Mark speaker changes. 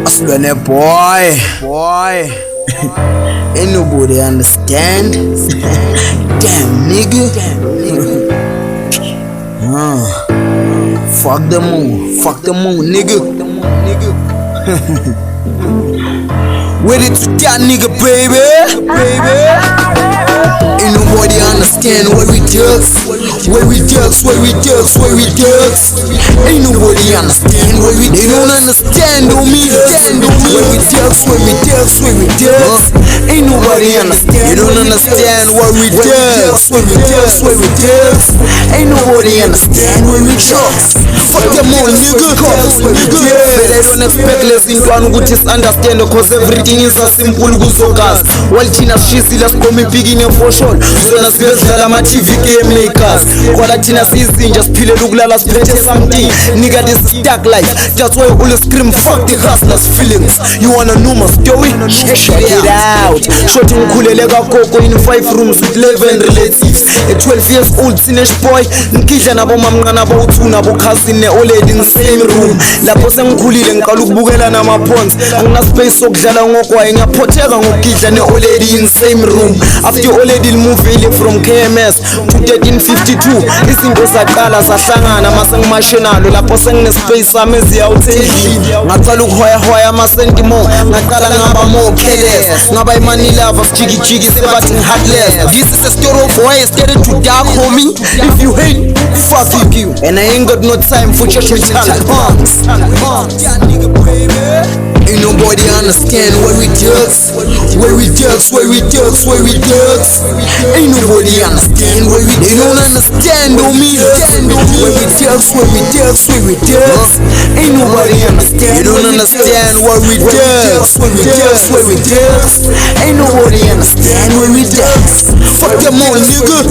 Speaker 1: Aslane boy. Ain't nobody understand. Damn nigga. Fuck the moon, nigga. With it to that nigga, baby. Ain't nobody understand where we ducks. Ain't nobody understand where we ducks. They don't understand on me. Where we ducks. Ain't nobody understand. You don't understand where we ducks. Ain't nobody understand where we ducks. Fuck them all, nigga. But I don't expect less in one who just understand, cause everything is a simple kuzogas. While China shizila skomi pigine for sure. Zona zvezala ma TV game makers. Kwala China season just pile lugulala spete something. Nigga this is dark life. That's why all scream fuck the hustlers feelings. You wanna know my story? Check it out. Shoti ukulele kakoko in 5 rooms with 11 relatives. A 12 years old teenage boy. Nkidla nabo mamncane nabo uthu nabo cousin already in the same room. Lapho sengikhulile ngiqala ukubukela nama-pawns. Angina space sokudlala ngokwaye ngiyaphotheka ngokudla ne-already in the same room. After already movile from KMS to 1352 izinto zaqala zahlangana mase ngimashenalo lapho sengine-space sami eziyawuthedlini. Ngaqala ukuhoyahoya amasentimo ngaqala ngaba more careless. Ngaba imani lovers jiggy sebathi ngi-heartless. This is a story of why I started to dark, homie. If you hate, fuck you. And I ain't got no time for church talent. Ain't nobody understand where we ducks. Ain't nobody understand where we ducks. They don't understand on me. Where we ducks. Ain't nobody understand. You don't understand where we ducks. Ain't nobody understand where we ducks. Fuck them all, nigga.